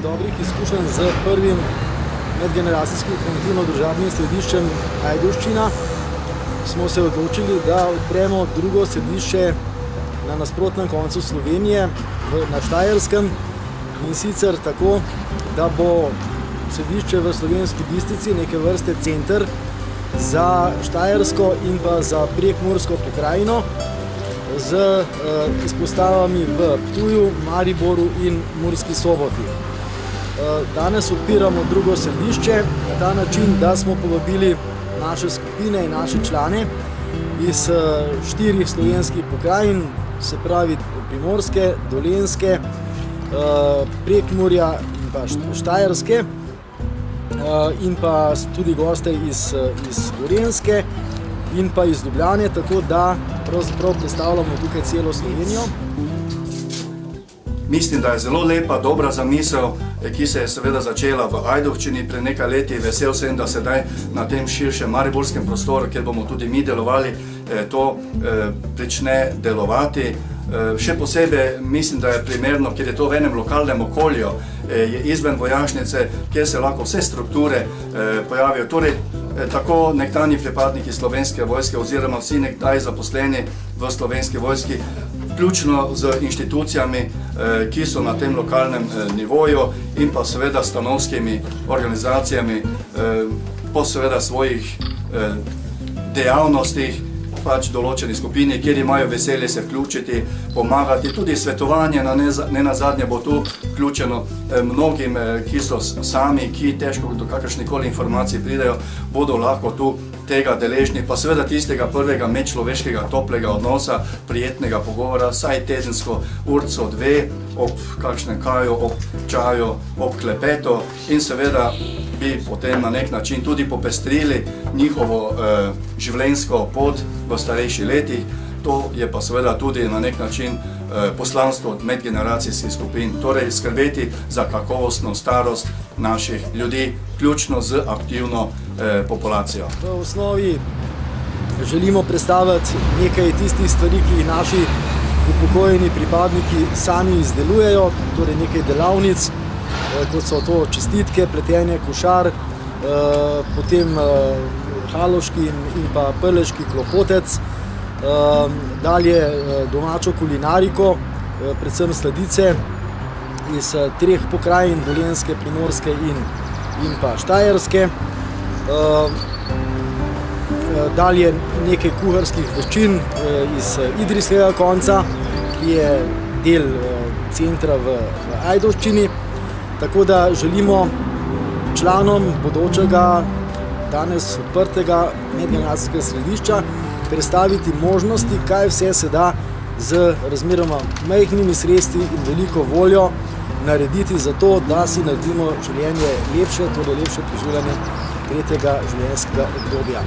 dobrih izkušenj z prvim medgeneracijskim informativno-družabnim središčem Ajdovščina smo se odločili, da odpremo drugo središče na nasprotnem koncu Slovenije, na Štajerskem, in sicer tako, da bo središče v Slovenski Bistrici neke vrste center za Štajersko in pa za Prekmursko pokrajino z izpostavami v Ptuju, Mariboru in Murski Soboti. Danes odpiramo drugo središče na ta način, da smo povabili naše skupine in naše člane iz 4 slovenskih pokrajin, se pravi Primorske, Dolenjske, Prekmurja in pa Štajerske, in pa tudi goste iz Gorenjske in pa iz Ljubljane, tako da pravzaprav predstavljamo tukaj celo Slovenijo. Mislim, da je zelo lepa, dobra zamisel, ki se je seveda začela v Ajdovščini pred nekaj leti. Vesel sem, da sedaj na tem širšem mariborskem prostoru, kjer bomo tudi mi delovali, to prične delovati. Še posebej mislim, da je primerno, ker je to v enem lokalnem okolju, je izven vojašnice, kjer se lahko vse strukture pojavijo. Torej, tako nekdanji pripadniki Slovenske vojske oziroma vsi nekdaj zaposleni v Slovenski vojski, vključno z inštitucijami, ki so na tem lokalnem nivoju in pa seveda stanovskimi organizacijami po seveda svojih dejavnostih, pač določeni skupini, kjer imajo veselje se vključiti, pomagati, tudi svetovanje ne nazadnje bo tu vključeno mnogim, ki so sami, ki težko do kakršnikoli informacij pridejo, bodo lahko tu tega deležni, pa seveda tistega prvega medčloveškega toplega odnosa, prijetnega pogovora, saj tedensko urco dve, ob kakšnem kaju, ob čaju, ob klepetu in seveda bi potem na nek način tudi popestrili njihovo življenjsko pot v starejših letih. To je pa seveda tudi na nek način poslanstvo medgeneracijskih skupin, torej skrbeti za kakovostno starost naših ljudi, vključno z aktivno populacijo. V osnovi želimo predstaviti nekaj tistih stvari, ki jih naši upokojeni pripadniki sami izdelujejo, torej nekaj delavnic, kot so to čestitke, pletenje košar, potem haloški in pa prleški klopotec, dalje domačo kulinariko, predvsem sladice iz 3 pokrajin, Dolenjske, Primorske in pa Štajerske. Dalje nekaj kuharskih veščin iz idrijskega konca, ki je del centra v Ajdovščini. Tako da želimo članom bodočega, danes odprtega medgeneracijskega središča predstaviti možnosti, kaj vse se da z razmeroma majhnimi sredstvi in veliko voljo narediti za to, da si naredimo življenje lepše, torej lepše preživljanje tretjega življenjskega obdobja.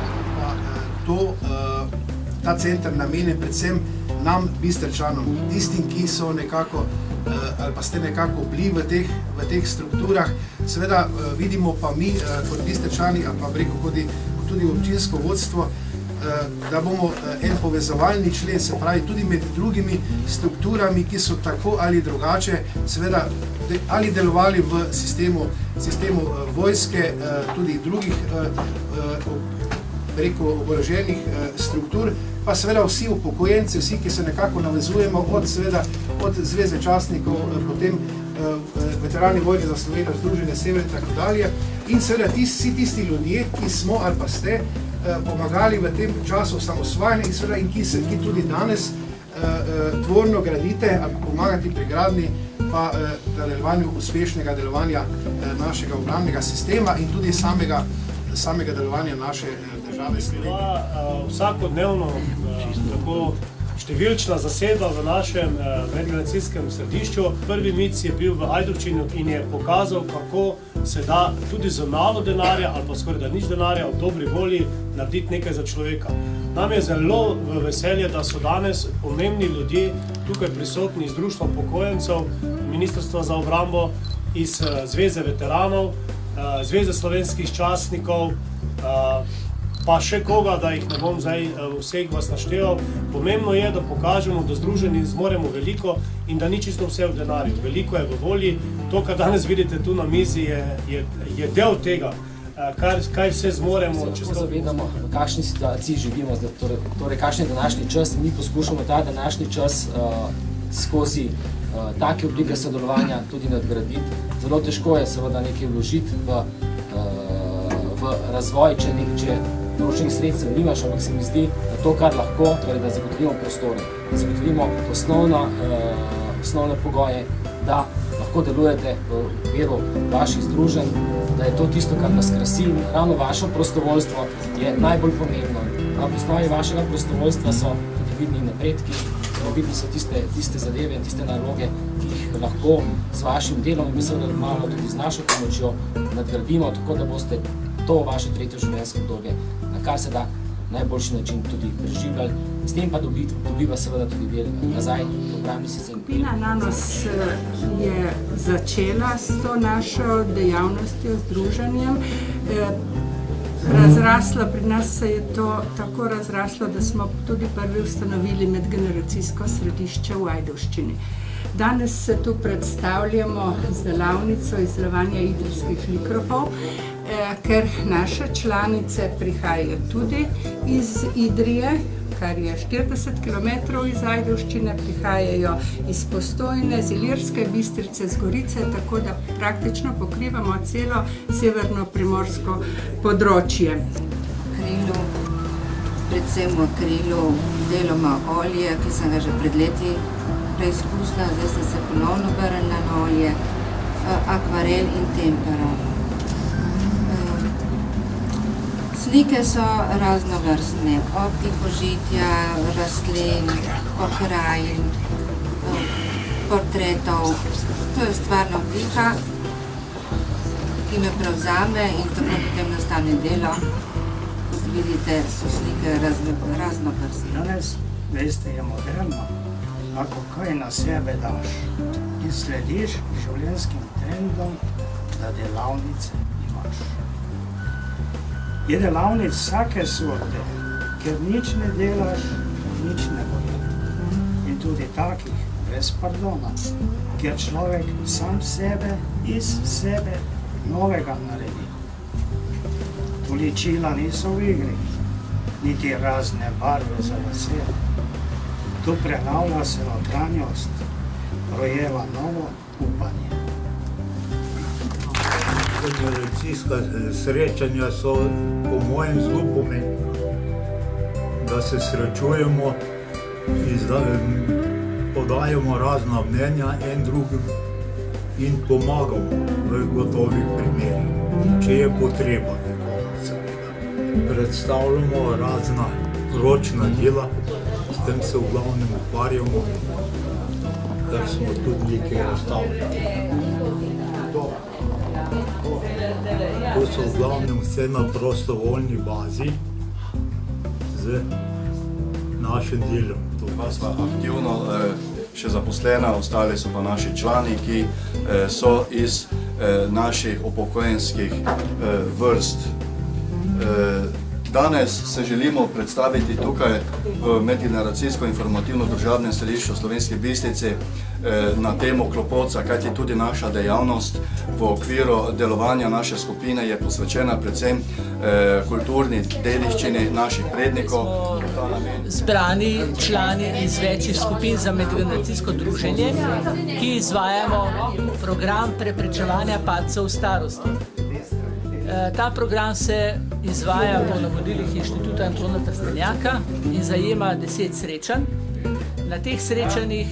Ta center namenjen predvsem nam, Bistričanom, tistim, ki so nekako ali pa ste nekako bili v teh strukturah. Seveda vidimo pa mi kot Bistričani, ali pa preko tudi občinsko vodstvo, da bomo en povezovalni člen, se pravi tudi med drugimi strukturami, ki so tako ali drugače seveda ali delovali v sistemu vojske, tudi drugih preko oboroženih struktur, pa seveda vsi upokojenci, vsi, ki se nekako navezujemo od Zveze častnikov, potem veterani vojne za Slovenijo, Združenje Sever in tako dalje. In seveda vsi tisti ljudje, ki smo ali pa ste pomagali v tem času osamosvajanja in seveda ki tudi danes tvorno gradite ali pomagati pri gradnji pa delovanju uspešnega delovanja našega obrambnega sistema in tudi samega delovanja naše države Slovenije. Vsakodnevno tako številčna zasedba v našem medgeneracijskem središču. Prvi mic je bil v Ajdovščini in je pokazal, kako se da tudi z malo denarja ali pa skoraj da nič denarja v dobri volji narediti nekaj za človeka. Nam je zelo veselje, da so danes pomembni ljudje tukaj prisotni iz Društva upokojencev, Ministrstva za obrambo, iz Zveze veteranov, Zveze slovenskih častnikov, pa še koga, da jih ne bom zdaj vseh vas našteval. Pomembno je, da pokažemo, da združeni zmoremo veliko in da ni čisto vse v denarju. Veliko je v volji. To, kar danes vidite tu na mizi, je del tega, kaj vse zmoremo. Se zavedamo, v kakšni situaciji živimo, torej kakšen je današnji čas. Mi poskušamo ta današnji čas skozi take oblike sodelovanja tudi nadgraditi. Zelo težko je seveda nekaj vložiti v razvoj, če določenih sredstev nimaš, ampak se mi zdi, da to, kar lahko, torej da zagotovimo prostore, da zagotovimo osnovne pogoje, da lahko delujete v okviru vaših združenj, da je to tisto, kar nas krasi. Ravno vaše prostovoljstvo je najbolj pomembno. Na osnovi vašega prostovoljstva so tudi vidni napredki, vidni so tiste zadeve in tiste naloge, ki jih lahko z vašim delom in mislim, da malo tudi z našo pomočjo nadgradimo, tako da boste to vaše tretje življenjsko obdobje na kar se da najboljši način tudi preživljali. S tem pa dobiva seveda tudi del nazaj v obramni sistem. Skupina Nanos je začela s to našo dejavnostjo, združenjem. Razraslo, pri nas se je to tako razraslo, da smo tudi prvi ustanovili medgeneracijsko središče v Ajdovščini. Danes se tu predstavljamo z delavnico izdelovanja idrijskih likrofov, ker naše članice prihajajo tudi iz Idrije, kar je 40 km iz Ajdovščine, prihajajo iz Postojne, z Ilirske Bistrice, z Gorice, tako da praktično pokrivamo celo severno primorsko področje. Predvsem v akrilu deloma olje, ki sem ga že pred leti preizkusila, zdaj sem se ponovno obrnila na olje, akvarel in tempera. Slike so raznovrstne, od tihožitja, rastlin, pokrajin, portretov. To je stvar navdiha, ki me prevzame in tako potem nastane delo. Kot vidite, so slike raznovrstne. Danes, veste, je moderno, ako kaj na sebe daš in slediš življenjskim trendom, da delavnice imaš. Je delavnic vsake sorte, ker nič ne delaš, nič ne bo. In tudi takih, brez pardona, ker človek sam sebe, iz sebe novega naredi. Ličila niso v igri, niti razne barve za lase. Tu prenavlja se notranjost, rojeva novo upanje. Generacijska srečanja so po mojem zelo pomembna, da se srečujemo in podajamo razna mnenja en drugim in pomagamo v gotovih primerih, če je potreba nekoga seveda. Predstavljamo razna ročna dela, s tem se v glavnem ukvarjamo, kar smo tudi nekaj razstavljali. To so v glavnem vse na prostovoljni bazi z našim delom. Pa sva aktivno še zaposlena, ostali so pa naši člani, ki so iz naših upokojenskih vrst. Danes se želimo predstaviti tukaj v medgeneracijsko informativno družabnem središču Slovenske Bistrice na temo klopotca, kajti tudi naša dejavnost v okviru delovanja naše skupine je posvečena predvsem kulturni dediščini naših prednikov. Zbrani člani iz večjih skupin za medgeneracijsko druženje, ki izvajamo program preprečevanja padcev v starosti. Ta program se izvaja po navodilih Inštituta Antona Trstenjaka in zajema 10 srečanj. Na teh srečanjih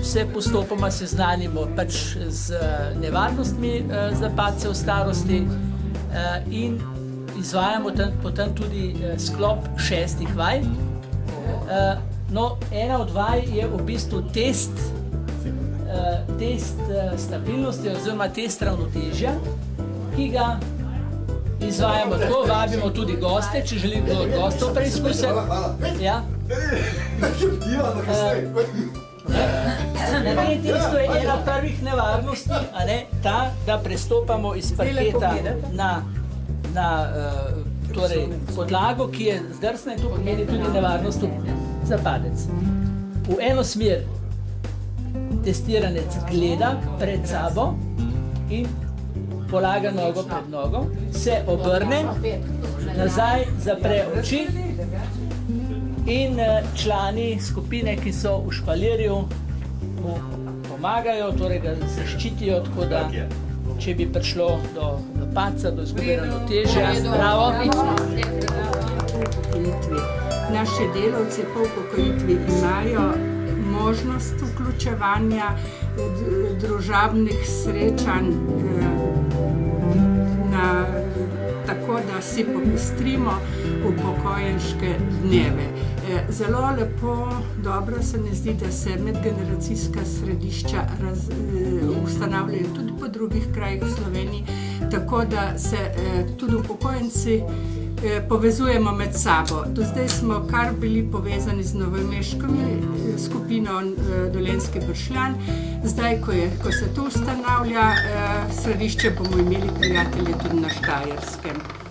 se postopoma seznanimo pač z nevarnostmi za padce v starosti in izvajamo potem tudi sklop 6 vaj. No, ena od vaj je v bistvu test stabilnosti oziroma test ravnotežja, ki ga izvajamo tako, vabimo tudi goste, če želi kdo od gostov preizkusiti. Ja? Na tem testu je ena prvih nevarnosti, ta, da prestopamo iz parketa na torej podlago, ki je zdrsna in to pomeni tudi nevarnost za padec. V eno smer testiranec gleda pred sabo in polaga nogo pred nogo, se obrne, nazaj zapre oči in člani skupine, ki so v špalirju, mu pomagajo, torej ga zaščitijo, tako da če bi prišlo do padca, do izgube ravnotežja, bravo. Naši delavci po upokojitvi imajo možnost vključevanja družabnih srečanj tako, da si popestrimo upokojenške dneve. Zelo lepo, dobro se mi zdi, da se medgeneracijska središča ustanavljajo tudi po drugih krajih v Sloveniji, tako da se tudi upokojenci povezujemo med sabo. Do zdaj smo kar bili povezani z novomeškimi skupino Dolenjski Bršljan. Zdaj, ko se to ustanavlja središče, bomo imeli prijatelje tudi na Štajerskem.